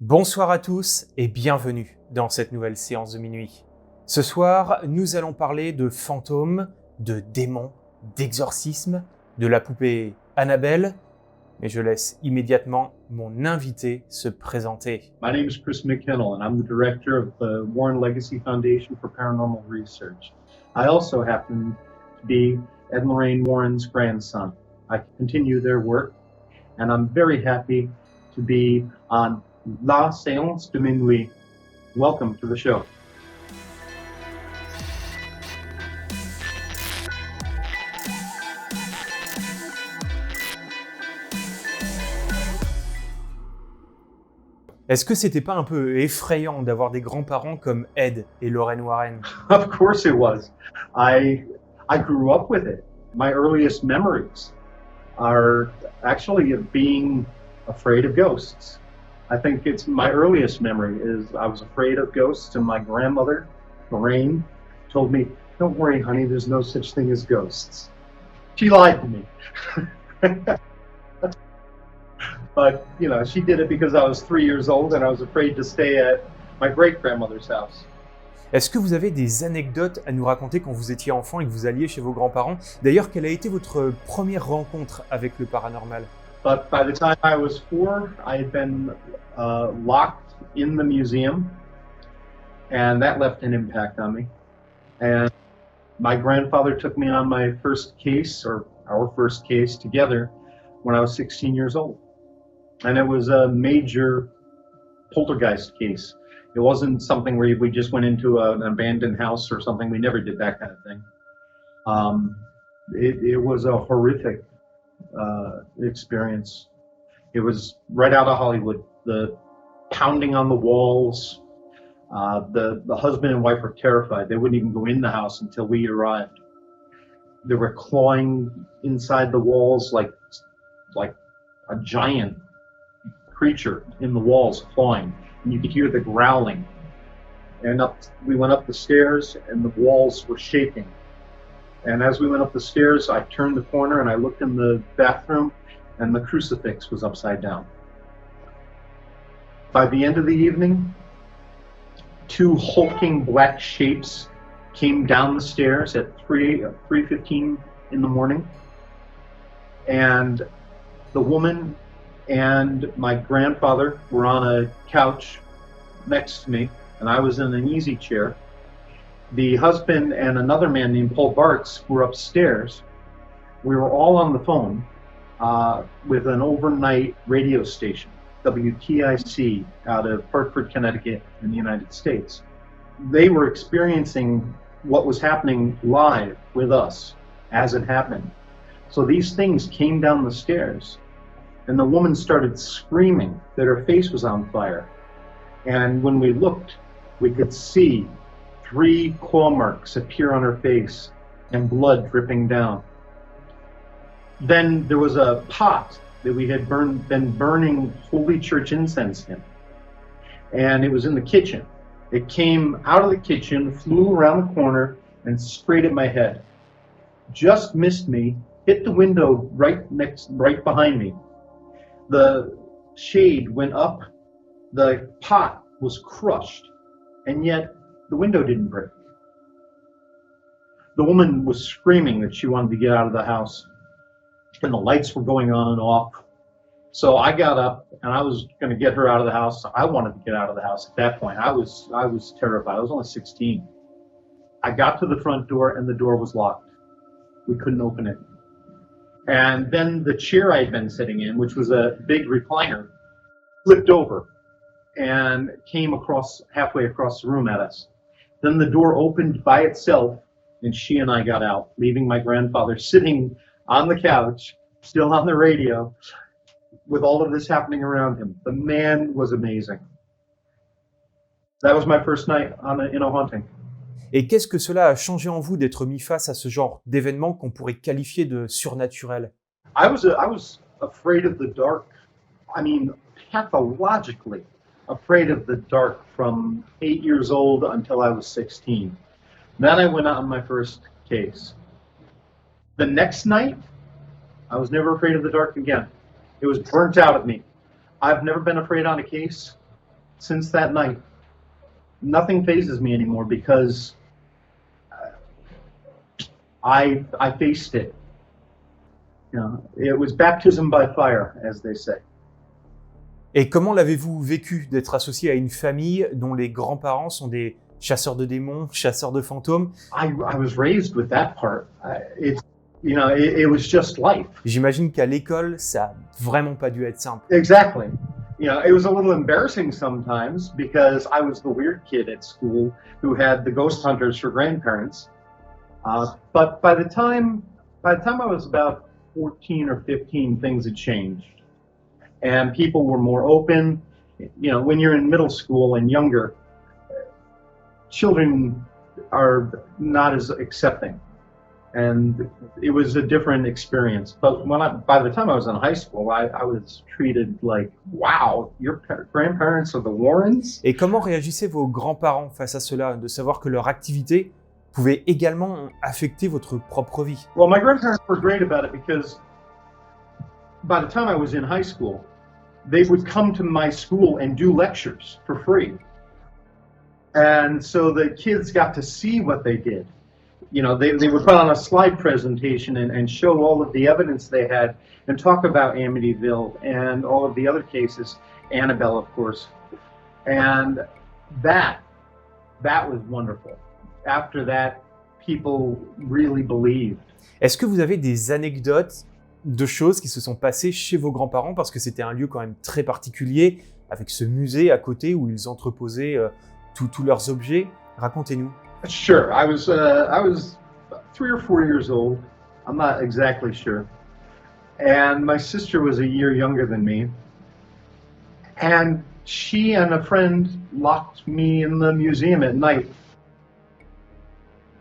Bonsoir à tous et bienvenue dans cette nouvelle séance de minuit. Ce soir, nous allons parler de fantômes, de démons, d'exorcisme, de la poupée Annabelle, mais je laisse immédiatement mon invité se présenter. My name is Chris McKinnell, and I'm the director of the Warren Legacy Foundation for Paranormal Research. I also happen to be Ed and Lorraine Warren's grandson. I continue their work, and I'm very happy to be on La Séance de Minuit. Welcome to the show. Est-ce que c'était pas un peu effrayant d'avoir des grands-parents comme Ed et Lorraine Warren? Of course it was. I grew up with it. My earliest memories are actually of being afraid of ghosts. I think it's my earliest memory is I was afraid of ghosts, and my grandmother, Lorraine, told me, "Don't worry, honey, there's no such thing as ghosts." She lied to me. But, you know, she did it because I was 3 years old and I was afraid to stay at my great-grandmother's house. Est-ce que vous avez des anecdotes à nous raconter quand vous étiez enfant et que vous alliez chez vos grands-parents? D'ailleurs, quelle a été votre première rencontre avec le paranormal? But by the time I was 4, I had been locked in the museum, and that left an impact on me. And my grandfather took me on my first case, or our first case together, when I was 16 years old. And it was a major poltergeist case. It wasn't something where we just went into an abandoned house or something. We never did that kind of thing. It was a horrific experience. It was right out of Hollywood. The pounding on the walls. The husband and wife were terrified. They wouldn't even go in the house until we arrived. They were clawing inside the walls like a giant creature in the walls clawing. And you could hear the growling. And we went up the stairs, and the walls were shaking. And as we went up the stairs, I turned the corner and I looked in the bathroom, and the crucifix was upside down. By the end of the evening, 2 hulking black shapes came down the stairs at 3:15 in the morning. And the woman and my grandfather were on a couch next to me, and I was in an easy chair. The husband and another man named Paul Bartz were upstairs. We were all on the phone with an overnight radio station, WTIC, out of Hartford, Connecticut, in the United States. They were experiencing what was happening live with us as it happened. So these things came down the stairs, and the woman started screaming that her face was on fire. And when we looked, we could see 3 claw marks appear on her face and blood dripping down. Then there was a pot that we had been burning Holy Church incense in, and it was in the kitchen. It came out of the kitchen, flew around the corner, and sprayed at my head. Just missed me, hit the window right behind me. The shade went up, the pot was crushed, and yet the window didn't break. The woman was screaming that she wanted to get out of the house, and the lights were going on and off. So I got up and I was going to get her out of the house. I wanted to get out of the house at that point. I was terrified. I was only 16. I got to the front door and the door was locked. We couldn't open it. And then the chair I had been sitting in, which was a big recliner, flipped over and came halfway across the room at us. Then the door opened by itself, and she and I got out, leaving my grandfather sitting on the couch, still on the radio, with all of this happening around him. The man was amazing. That was my first night in a haunting. Et qu'est-ce que cela a changé en vous d'être mis face à ce genre d'événement qu'on pourrait qualifier de surnaturel? I was afraid of the dark. I mean, pathologically afraid of the dark from 8 years old until I was 16. Then I went on my first case. The next night, I was never afraid of the dark again. It was burnt out of me. I've never been afraid on a case since that night, nothing phases me anymore because I faced it. You know, it was baptism by fire, as they say. Et comment l'avez-vous vécu d'être associé à une famille dont les grands-parents sont des chasseurs de démons, chasseurs de fantômes? I was raised with that part. It was just life. J'imagine qu'à l'école, ça a vraiment pas dû être simple. Exactly. It was a little embarrassing sometimes because I was the weird kid at school who had the ghost hunters for grandparents. But by the time I was about 14 or 15, things had changed. And people were more open. When you're in middle school and younger, children are not as accepting. And it was a different experience. But by the time I was in high school, I was treated like, wow, your grandparents are the Warrens? Et comment réagissaient vos grands-parents face à cela, de savoir que leur activité pouvait également affecter votre propre vie? Well, my grandparents were great about it because by the time I was in high school, they would come to my school and do lectures for free. And so the kids got to see what they did. They would put on a slide presentation and show all of the evidence they had and talk about Amityville and all of the other cases, Annabelle, of course. And that was wonderful. After that, people really believed. Est-ce que vous avez des anecdotes de choses qui se sont passées chez vos grands-parents, parce que c'était un lieu quand même très particulier, avec ce musée à côté où ils entreposaient tous leurs objets? Racontez-nous. Sure. I was 3 or 4 years old. I'm not exactly sure. And my sister was a year younger than me. And she and a friend locked me in the museum at night.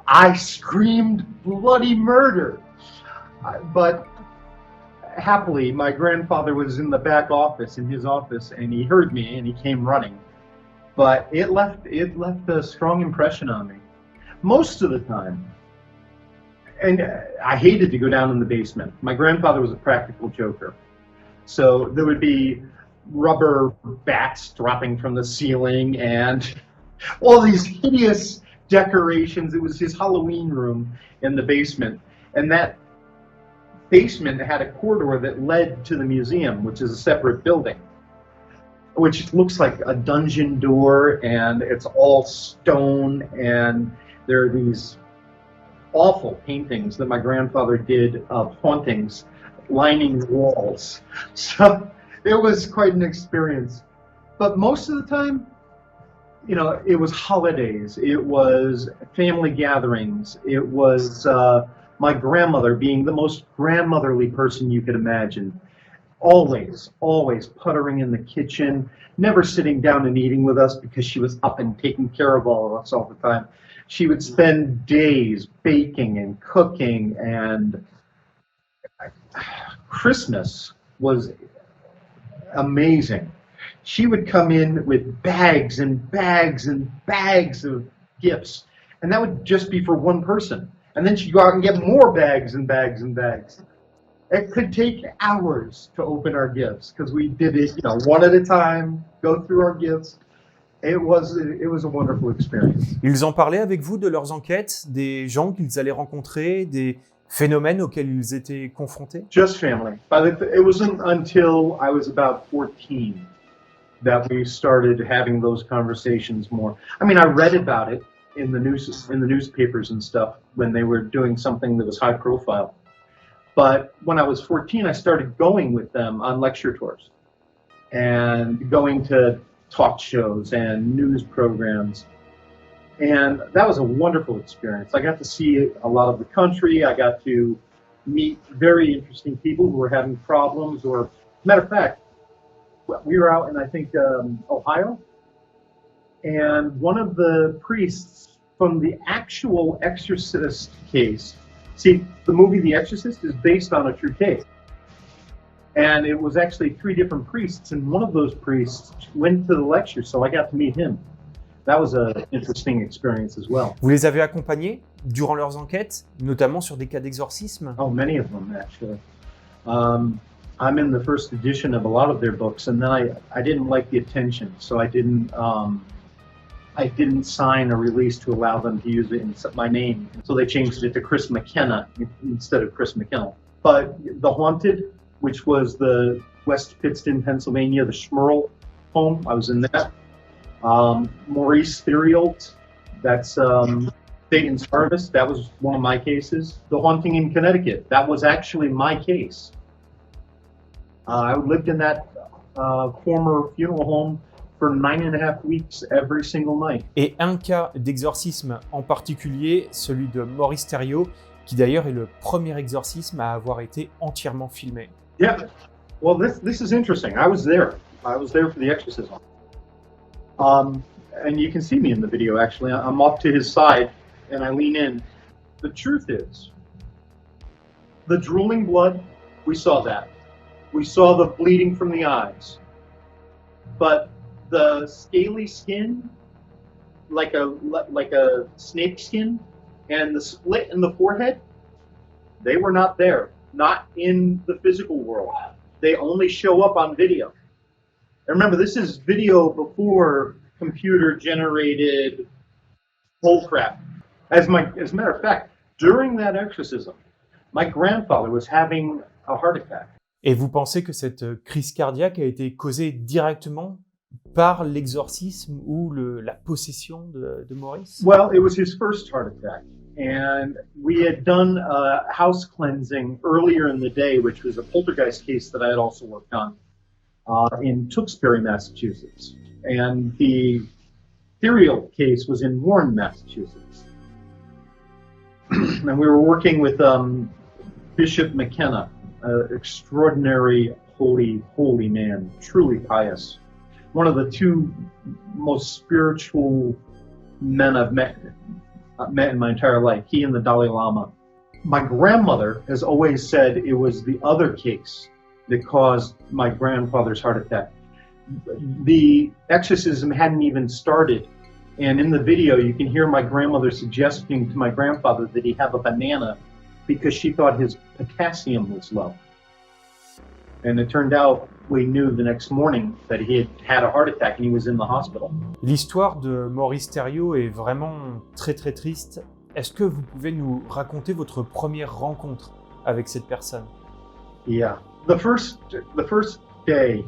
I screamed bloody murder. But happily, my grandfather was in the back office, in his office, and he heard me and he came running. But it left a strong impression on me. Most of the time, and I hated to go down in the basement. My grandfather was a practical joker. So there would be rubber bats dropping from the ceiling and all these hideous decorations. It was his Halloween room in the basement. And that basement had a corridor that led to the museum, which is a separate building, which looks like a dungeon door, and it's all stone, and there are these awful paintings that my grandfather did of hauntings lining the walls. So it was quite an experience. But most of the time, it was holidays, it was family gatherings, it was my grandmother being the most grandmotherly person you could imagine. Always puttering in the kitchen, never sitting down and eating with us because she was up and taking care of all of us all the time. She would spend days baking and cooking, and Christmas was amazing. She would come in with bags and bags and bags of gifts, and that would just be for one person. And then she'd go out and get more bags and bags and bags. It could take hours to open our gifts because we did it, one at a time, go through our gifts. It was a wonderful experience. Ils en parlaient avec vous de leurs enquêtes, des gens qu'ils allaient rencontrer, des phénomènes auxquels ils étaient confrontés? Just family. It wasn't until I was about 14 that we started having those conversations more. I mean, I read about it in the newspapers and stuff when they were doing something that was high profile. But when I was 14, I started going with them on lecture tours and going to talk shows and news programs. And that was a wonderful experience. I got to see a lot of the country. I got to meet very interesting people who were having problems. Or, matter of fact, we were out in, I think, Ohio. And one of the priests from the actual Exorcist case, see, the movie The Exorcist is based on a true case. And it was actually 3 different priests, and one of those priests went to the lecture, so I got to meet him. That was an interesting experience as well. Vous les avez accompagnés durant leurs enquêtes, notamment sur des cas d'exorcisme? Oh, many of them, actually. I'm in the first edition of a lot of their books, and then I didn't like the attention, so I didn't sign a release to allow them to use it in my name. So they changed it to Chris McKenna instead of Chris McKinnell. But The Haunted, which was the West Pittston, Pennsylvania, the Schmerl home, I was in that. Maurice Theriault, that's Satan's Harvest, that was one of my cases. The Haunting in Connecticut, that was actually my case. I lived in that former funeral home for 9.5 weeks every single night. Et un cas d'exorcisme en particulier, celui de Maurice Theriault, qui d'ailleurs est le premier exorcisme à avoir été entièrement filmé. Yeah, well, this is interesting. I was there for the exorcism. And you can see me in the video, actually. I'm off to his side, and I lean in. The truth is, the drooling blood, we saw that. We saw the bleeding from the eyes. But the scaly skin, like a snake skin, and the split in the forehead, they were not there. Not in the physical world. They only show up on video. And remember, this is video before computer-generated bullcrap. As a matter of fact, during that exorcism, my grandfather was having a heart attack. Et vous pensez que cette crise cardiaque a été causée directement par l'exorcisme ou la possession de Maurice? Well, it was his first heart attack. And we had done a house cleansing earlier in the day, which was a poltergeist case that I had also worked on in Tewksbury, Massachusetts. And the Theriault case was in Warren, Massachusetts. And we were working with Bishop McKenna, an extraordinary, holy man, truly pious. One of the two most spiritual men I've met in my entire life, he and the Dalai Lama. My grandmother has always said it was the other case that caused my grandfather's heart attack. The exorcism hadn't even started, and in the video you can hear my grandmother suggesting to my grandfather that he have a banana because she thought his potassium was low. And it turned out we knew the next morning that he had a heart attack and he was in the hospital. L'histoire de Maurice Theriault est vraiment très très triste. Est-ce que vous pouvez nous raconter votre première rencontre avec cette personne? Yeah. The first day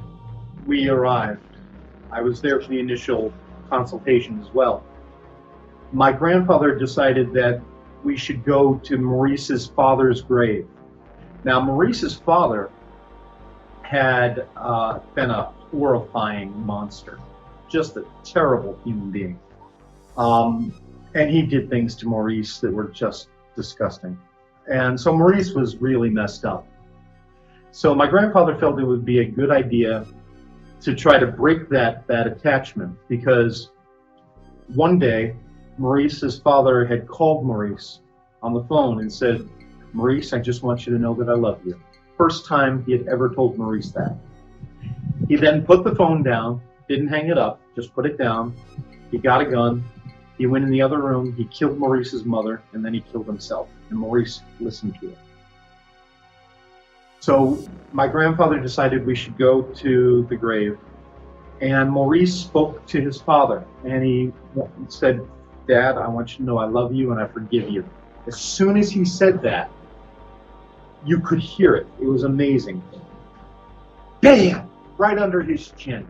we arrived, I was there for the initial consultation as well. My grandfather decided that we should go to Maurice's father's grave. Now, Maurice's father had been a horrifying monster, just a terrible human being. And he did things to Maurice that were just disgusting. And so Maurice was really messed up. So my grandfather felt it would be a good idea to try to break that attachment, because one day Maurice's father had called Maurice on the phone and said, "Maurice, I just want you to know that I love you." First time he had ever told Maurice that. He then put the phone down, didn't hang it up, just put it down. He got a gun. He went in the other room. He killed Maurice's mother, and then he killed himself. And Maurice listened to it. So my grandfather decided we should go to the grave. And Maurice spoke to his father, and he said, "Dad, I want you to know I love you and I forgive you." As soon as he said that, you could hear it. It was amazing. Bam! Right under his chin.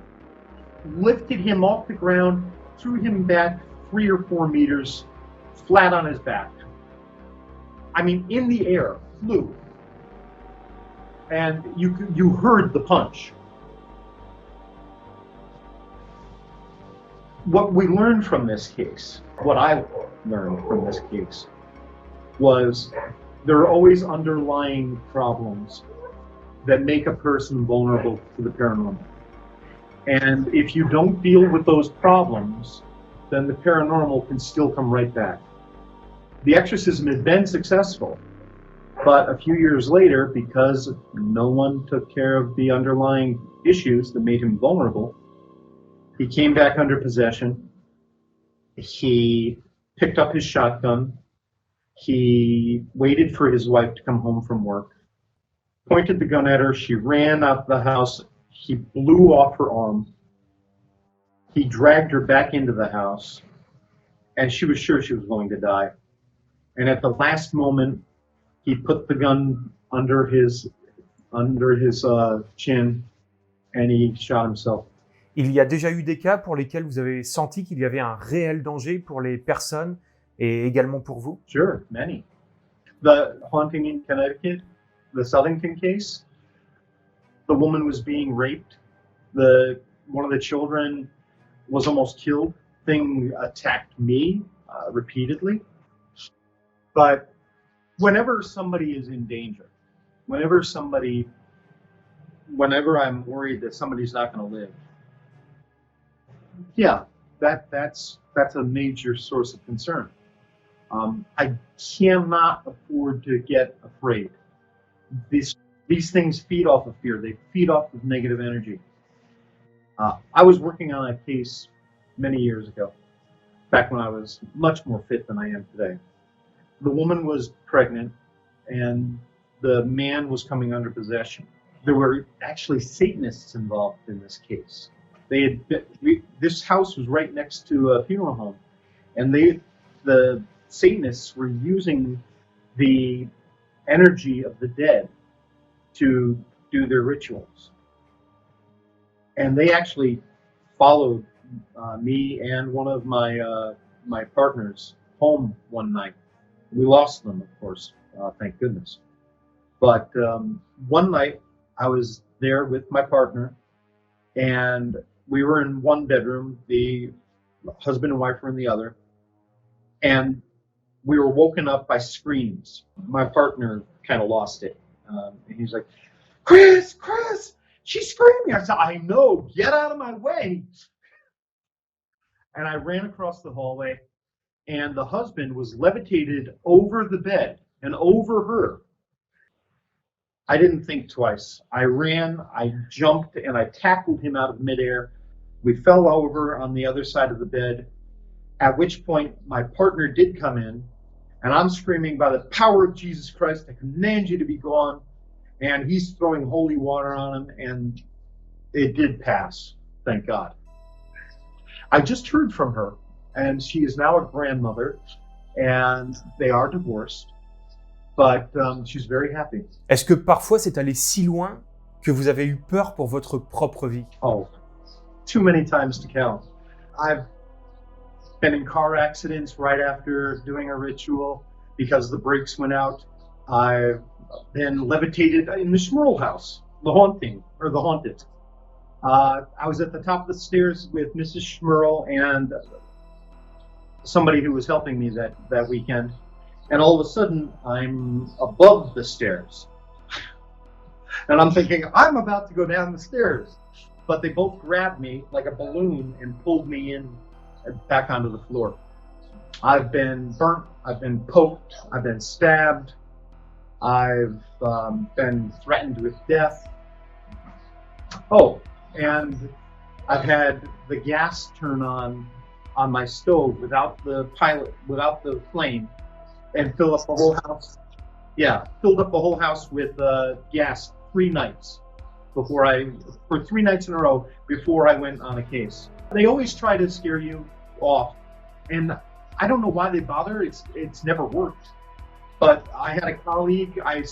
Lifted him off the ground, threw him back 3 or 4 meters, flat on his back. I mean, in the air, flew. And you heard the punch. What we learned from this case, what I learned from this case, was there are always underlying problems that make a person vulnerable to the paranormal. And if you don't deal with those problems, then the paranormal can still come right back. The exorcism had been successful, but a few years later, because no one took care of the underlying issues that made him vulnerable, he came back under possession. He picked up his shotgun. He waited for his wife to come home from work. pointed the gun at her. She ran out the house. He blew off her arm. He dragged her back into the house, and she was sure she was going to die. And at the last moment, he put the gun under his chin, and he shot himself. Il y a déjà eu des cas pour lesquels vous avez senti qu'il y avait un réel danger pour les personnes et également pour vous? Sure, many. The haunting in Connecticut, the Southington case, the woman was being raped. One of the children was almost killed. Thing attacked me repeatedly. But whenever somebody is in danger, whenever I'm worried that somebody's not going to live, yeah, that's a major source of concern. I cannot afford to get afraid. These things feed off of fear. They feed off of negative energy. I was working on a case many years ago, back when I was much more fit than I am today. The woman was pregnant, and the man was coming under possession. There were actually Satanists involved in this case. This house was right next to a funeral home, and the Satanists were using the energy of the dead to do their rituals. And they actually followed me and one of my partners home one night. We lost them, of course, thank goodness. But one night I was there with my partner, and we were in one bedroom. The husband and wife were in the other. And we were woken up by screams. My partner kind of lost it. And he's like, Chris, she's screaming. I said, I know, get out of my way. And I ran across the hallway, and the husband was levitated over the bed and over her. I didn't think twice. I ran, I jumped, and I tackled him out of midair. We fell over on the other side of the bed, at which point my partner did come in, and I'm screaming, by the power of Jesus Christ, I command you to be gone. And he's throwing holy water on him, and it did pass, thank God. I just heard from her, and she is now a grandmother, and they are divorced, but she's very happy. Est-ce que parfois c'est allé si loin que vous avez eu peur pour votre propre vie? Oh, too many times to count. I've been in car accidents right after doing a ritual because the brakes went out. I've been levitated in the Schmerl house, the haunted. I was at the top of the stairs with Mrs. Schmerl and somebody who was helping me that weekend. And all of a sudden, I'm above the stairs. And I'm thinking, I'm about to go down the stairs. But they both grabbed me like a balloon and pulled me in back onto the floor. I've been burnt, I've been poked, I've been stabbed, I've been threatened with death. Oh, and I've had the gas turn on my stove without the flame, and fill up the whole house. Yeah, filled up the whole house with gas 3 nights for 3 nights in a row before I went on a case. They always try to scare you off, and I don't know why they bother. It's never worked. But I had a colleague I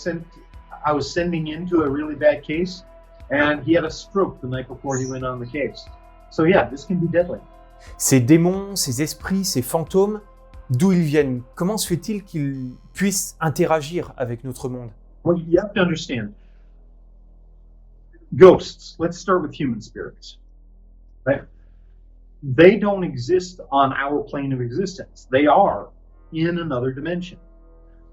was sending into a really bad case, and he had a stroke the night before he went on the case. So yeah, this can be deadly. Ces démons, ces esprits, ces fantômes, d'où ils viennent? Comment se fait-il qu'ils puissent interagir avec notre monde? Well, you have to understand. Ghosts, let's start with human spirits. Right? They don't exist on our plane of existence. They are in another dimension.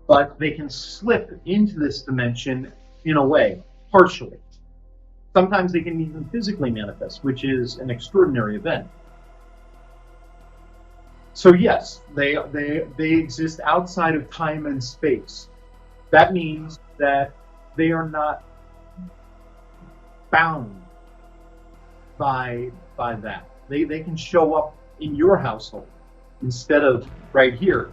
But they can slip into this dimension in a way, partially. Sometimes they can even physically manifest, which is an extraordinary event. So yes, they exist outside of time and space. That means that they are not bound by that. They can show up in your household instead of right here.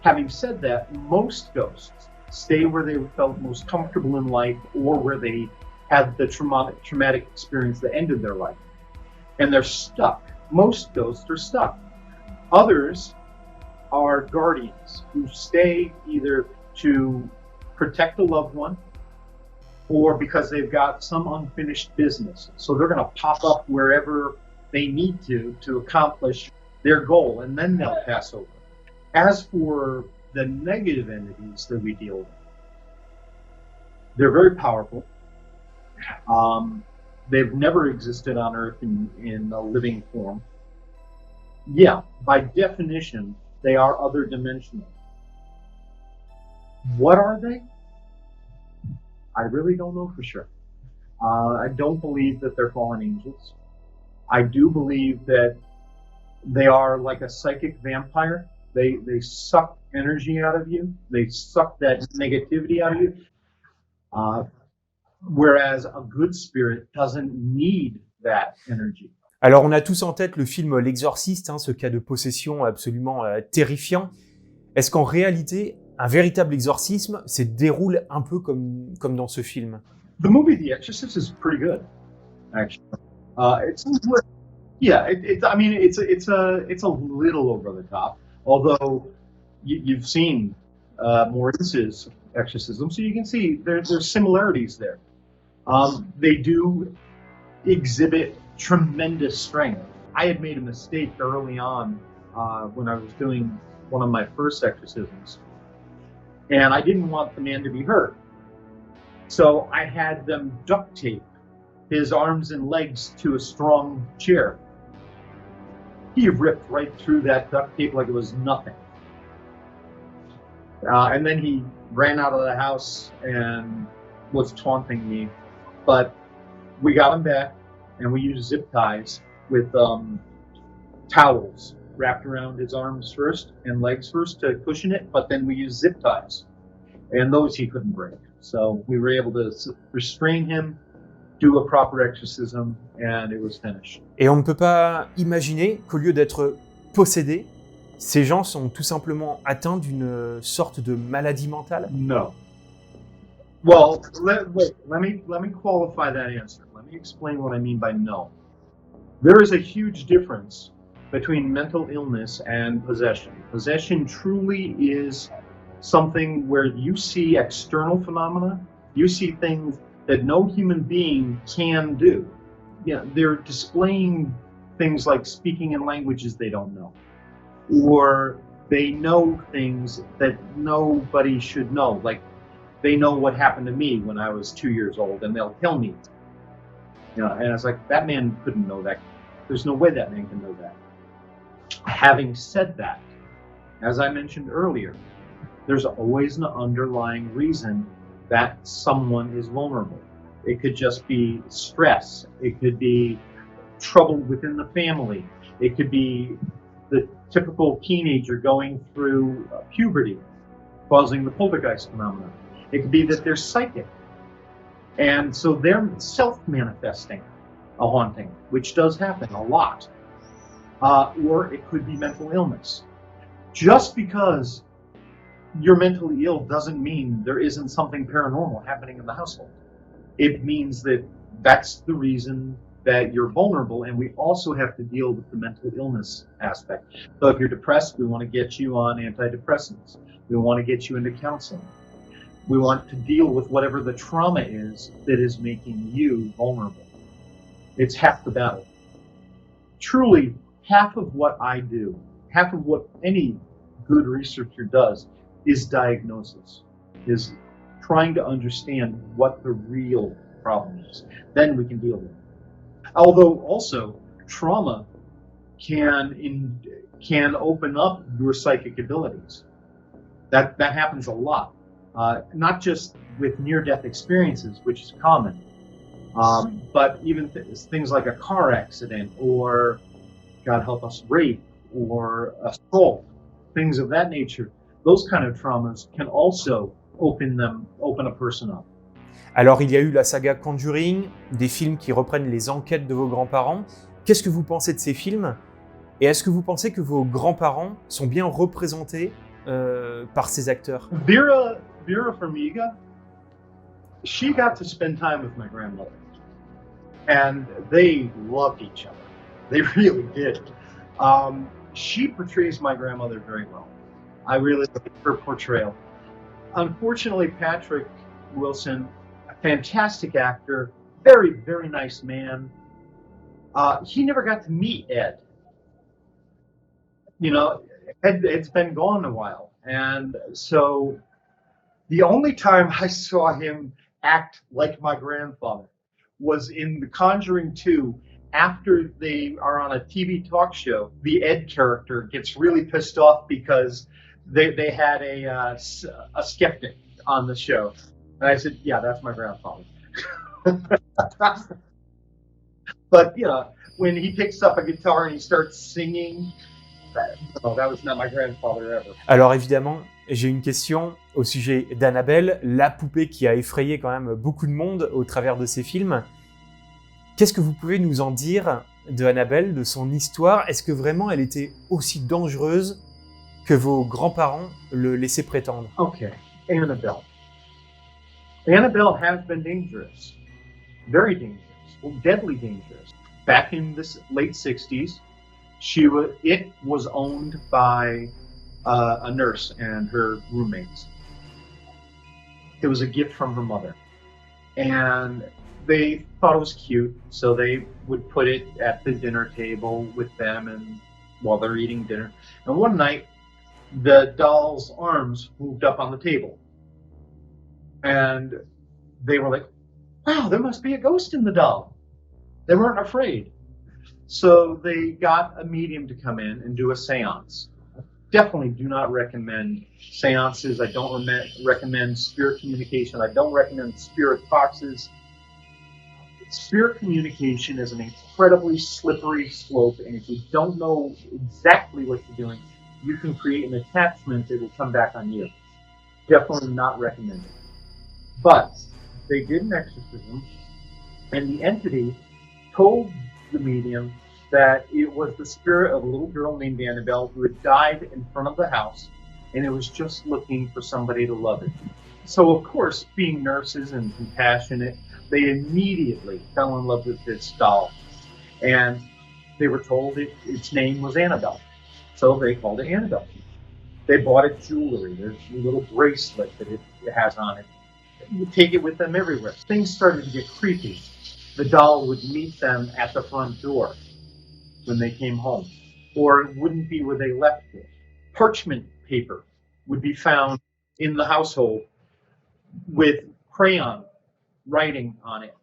Having said that, most ghosts stay where they felt most comfortable in life or where they had the traumatic experience that ended their life. And they're stuck. Most ghosts are stuck. Others are guardians who stay either to protect a loved one or because they've got some unfinished business. So they're going to pop up wherever they need to accomplish their goal, and then they'll pass over. As for the negative entities that we deal with, they're very powerful. They've never existed on Earth in a living form. Yeah, by definition, they are other dimensional. What are they? I really don't know for sure. I don't believe that they're fallen angels. I do believe that they are like a psychic vampire. They suck energy out of you. They suck that negativity out of you. Whereas a good spirit doesn't need that energy. Alors, on a tous en tête le film L'Exorciste, ce cas de possession absolument terrifiant. Est-ce qu'en réalité, un véritable exorcisme se déroule un peu comme dans ce film? The movie The Exorcist is pretty good, actually. It's a little over the top. Although you've seen Maurice's exorcism, so you can see there's similarities there. They do exhibit tremendous strength. I had made a mistake early on when I was doing one of my first exorcisms, and I didn't want the man to be hurt. So I had them duct tape his arms and legs to a strong chair. He ripped right through that duct tape like it was nothing. And then he ran out of the house and was taunting me. But we got him back, and we used zip ties with towels wrapped around his arms first and legs first to cushion it, but then we used zip ties. And those he couldn't break. So we were able to restrain him, do a proper exorcism, and it was finished. Et on ne peut pas imaginer qu'au lieu d'être possédés, ces gens sont tout simplement atteints d'une sorte de maladie mentale? No. Well, let me qualify that answer. Let me explain what I mean by no. There is a huge difference between mental illness and possession. Possession truly is something where you see external phenomena, you see things that no human being can do. They're displaying things like speaking in languages they don't know, or they know things that nobody should know, like they know what happened to me when I was 2 years old, and they'll tell me. And it's like, that man couldn't know that. There's no way that man can know that. Having said that, as I mentioned earlier, there's always an underlying reason that someone is vulnerable. It could just be stress. It could be trouble within the family. It could be the typical teenager going through puberty, causing the poltergeist phenomenon. It could be that they're psychic. And so they're self-manifesting a haunting, which does happen a lot. Or it could be mental illness. Just because you're mentally ill doesn't mean there isn't something paranormal happening in the household. It means that that's the reason that you're vulnerable, and we also have to deal with the mental illness aspect. So if you're depressed, we want to get you on antidepressants. We want to get you into counseling. We want to deal with whatever the trauma is that is making you vulnerable. It's half the battle. Truly, half of what I do, half of what any good researcher does, is diagnosis, is trying to understand what the real problem is. Then we can deal with it. Although also, trauma can open up your psychic abilities. That happens a lot. Not just with near-death experiences, which is common, but even things like a car accident, or, God help us, rape, or assault, things of that nature. Those kind of traumas can also open a person up. Alors, il y a eu la saga Conjuring, des films qui reprennent les enquêtes de vos grands-parents. Qu'est-ce que vous pensez de ces films? Et est-ce que vous pensez que vos grands-parents sont bien représentés par ces acteurs? They're Vera Farmiga, she got to spend time with my grandmother. And they loved each other. They really did. She portrays my grandmother very well. I really like her portrayal. Unfortunately, Patrick Wilson, a fantastic actor, very, very nice man. He never got to meet Ed. You know, Ed's been gone a while. And so the only time I saw him act like my grandfather was in The Conjuring 2. After they are on a TV talk show, the Ed character gets really pissed off because they had a skeptic on the show. And I said, yeah, that's my grandfather. But, you know, when he picks up a guitar and he starts singing, that was not my grandfather ever. Alors évidemment, j'ai une question au sujet d'Annabelle, la poupée qui a effrayé quand même beaucoup de monde au travers de ses films. Qu'est-ce que vous pouvez nous en dire de Annabelle, de son histoire? Est-ce que vraiment elle était aussi dangereuse que vos grands-parents le laissaient prétendre? Okay, Annabelle. Annabelle has been dangerous. Very dangerous. Well, deadly dangerous. Back in the late 60s, it was owned by a nurse and her roommates. It was a gift from her mother. And they thought it was cute, so they would put it at the dinner table with them and while they're eating dinner. And one night, the doll's arms moved up on the table. And they were like, wow, there must be a ghost in the doll. They weren't afraid. So they got a medium to come in and do a seance. Definitely do not recommend seances. I don't recommend spirit communication. I don't recommend spirit boxes. Spirit communication is an incredibly slippery slope, and if you don't know exactly what you're doing, you can create an attachment that will come back on you. Definitely not recommended. But they did an exorcism, and the entity told the medium that it was the spirit of a little girl named Annabelle who had died in front of the house, and it was just looking for somebody to love it. So, of course, being nurses and compassionate, they immediately fell in love with this doll. And they were told its name was Annabelle. So they called it Annabelle. They bought it jewelry. There's a little bracelet that it has on it. You take it with them everywhere. Things started to get creepy. The doll would meet them at the front door when they came home, or it wouldn't be where they left it. Parchment paper would be found in the household with crayon writing on it,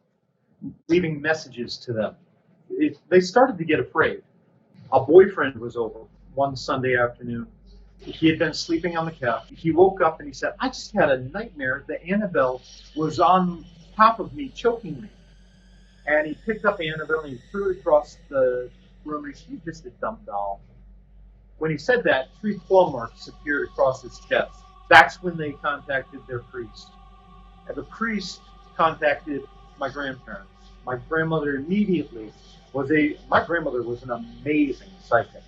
leaving messages to them. They started to get afraid. A boyfriend was over one Sunday afternoon. He had been sleeping on the couch. He woke up and he said, I just had a nightmare that Annabelle was on top of me, choking me. And he picked up Annabelle and he threw it across the room and he said, you're just a dumb doll. When he said that, 3 claw marks appeared across his chest. That's when they contacted their priest. And the priest contacted my grandparents. My grandmother immediately my grandmother was an amazing psychic.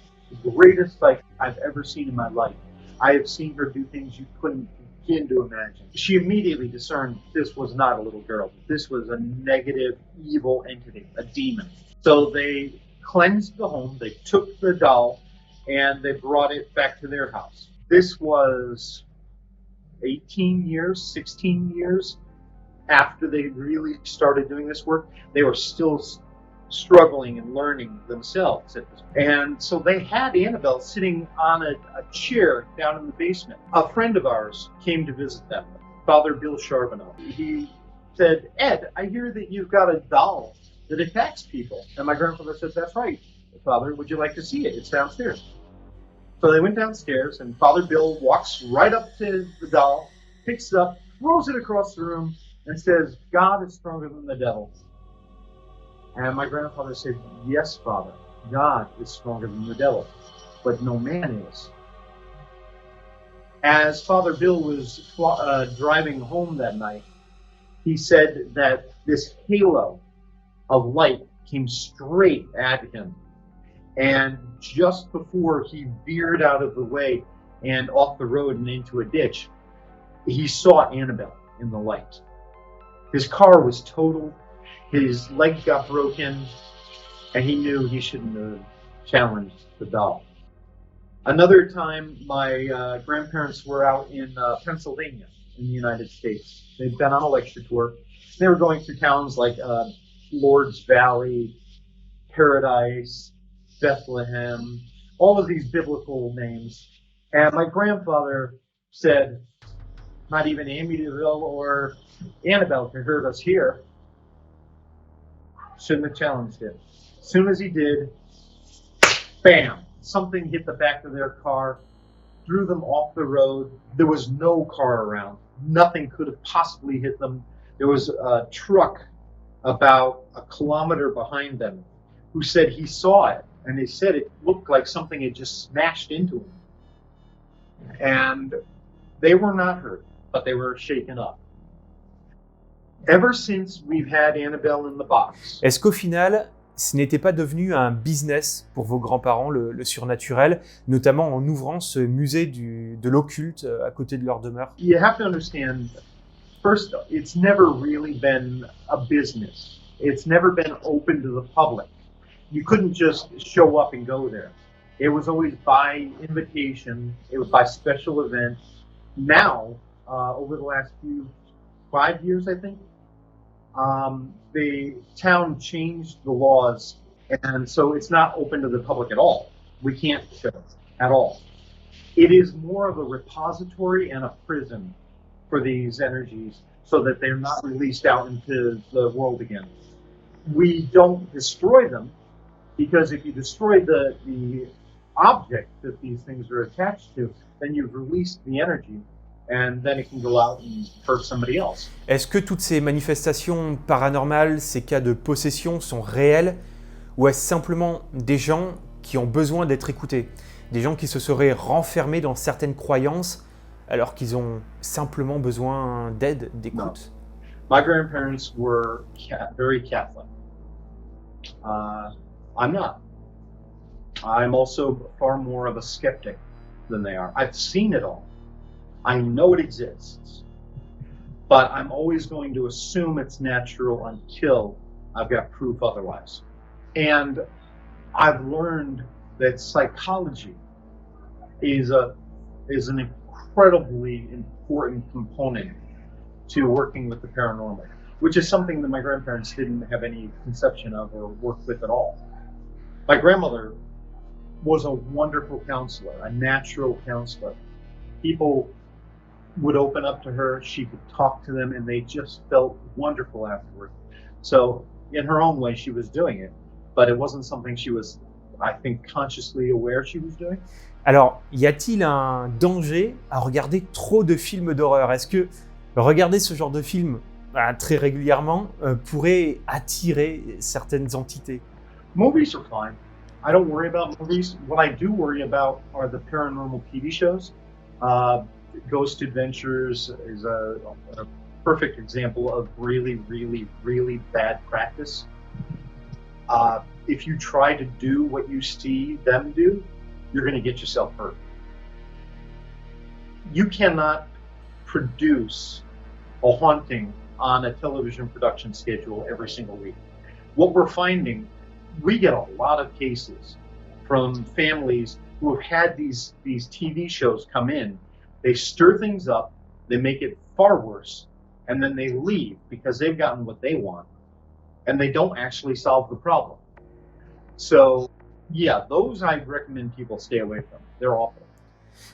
The greatest psychic I've ever seen in my life. I have seen her do things you couldn't begin to imagine. She immediately discerned this was not a little girl. This was a negative, evil entity, a demon. So they cleansed the home, they took the doll, and they brought it back to their house. This was 16 years after they really started doing this work. They were still struggling and learning themselves. And so they had Annabelle sitting on a chair down in the basement. A friend of ours came to visit them, Father Bill Charbonneau. He said, Ed, I hear that you've got a doll that attacks people. And my grandfather said, that's right, Father, would you like to see it? It's downstairs. So they went downstairs, and Father Bill walks right up to the doll, picks it up, throws it across the room, and says, God is stronger than the devil. And my grandfather said, yes, Father, God is stronger than the devil, but no man is. As Father Bill was driving home that night, he said that this halo of light came straight at him. And just before he veered out of the way and off the road and into a ditch, he saw Annabelle in the light. His car was totaled, his leg got broken, and he knew he shouldn't have challenged the doll. Another time, my grandparents were out in Pennsylvania in the United States. They'd been on a lecture tour. They were going through towns like Lord's Valley, Paradise, Bethlehem, all of these biblical names. And my grandfather said, not even Amityville or Annabelle can hurt us here. Shouldn't have challenged it. As soon as he did, bam, something hit the back of their car, threw them off the road. There was no car around. Nothing could have possibly hit them. There was a truck about a kilometer behind them who said he saw it, and they said it looked like something had just smashed into him. And they were not hurt, but they were shaken up. Ever since we've had Annabelle in the box. Est-ce qu'au final, ce n'était pas devenu un business pour vos grands-parents, le surnaturel, notamment en ouvrant ce musée de l'occulte à côté de leur demeure? You have to understand, first, it's never really been a business. It's never been open to the public. You couldn't just show up and go there. It was always by invitation. It was by special event. Now, over the last 5 years, I think, the town changed the laws, and so it's not open to the public at all. We can't show at all. It is more of a repository and a prison for these energies so that they're not released out into the world again. We don't destroy them, because if you destroy the object that these things are attached to, then you've released the energy. And then it can go out and hurt somebody else. Est-ce que toutes ces manifestations paranormales, ces cas de possession sont réels, ou est-ce simplement des gens qui ont besoin d'être écoutés, des gens qui se seraient renfermés dans certaines croyances alors qu'ils ont simplement besoin d'aide, d'écoute? My grandparents were very Catholic. I'm not. I'm also far more of a skeptic than they are. I've seen it all. I know it exists, but I'm always going to assume it's natural until I've got proof otherwise. And I've learned that psychology is an incredibly important component to working with the paranormal, which is something that my grandparents didn't have any conception of or work with at all. My grandmother was a wonderful counselor, a natural counselor. People would open up to her, she could talk to them, and they just felt wonderful afterward. So, in her own way, she was doing it, but it wasn't something she was, I think, consciously aware she was doing. Alors, y a-t-il un danger à regarder trop de films d'horreur? Est-ce que regarder ce genre de film très régulièrement pourrait attirer certaines entités? Movies are fine. I don't worry about movies. What I do worry about are the paranormal TV shows. Ghost Adventures is a perfect example of really, really, really bad practice. If you try to do what you see them do, you're going to get yourself hurt. You cannot produce a haunting on a television production schedule every single week. What we're finding, we get a lot of cases from families who have had these TV shows come in. They stir things up, they make it far worse, and then they leave because they've gotten what they want, and they don't actually solve the problem. So, yeah, those I recommend people stay away from. They're awful.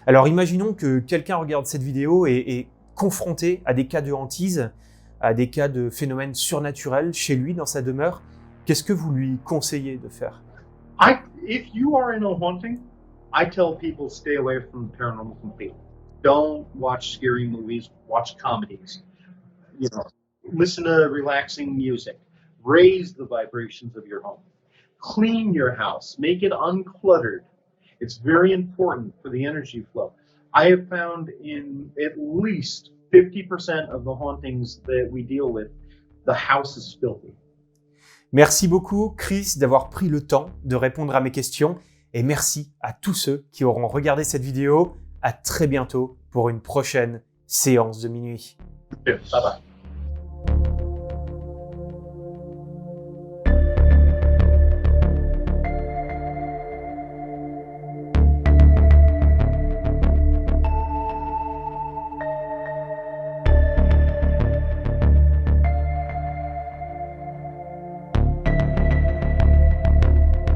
Alors imaginons que quelqu'un regarde cette vidéo et est confronté à des cas de hantise, à des cas de phénomènes surnaturels chez lui, dans sa demeure. Qu'est-ce que vous lui conseillez de faire? If you are in a haunting, I tell people stay away from the paranormal completely. Don't watch scary movies, watch comedies. You know, listen to relaxing music. Raise the vibrations of your home. Clean your house. Make it uncluttered. It's very important for the energy flow. I have found in at least 50% of the hauntings that we deal with, the house is filthy. Merci beaucoup, Chris, d'avoir pris le temps de répondre à mes questions. Et merci à tous ceux qui auront regardé cette vidéo. À très bientôt pour une prochaine séance de minuit. Bye bye.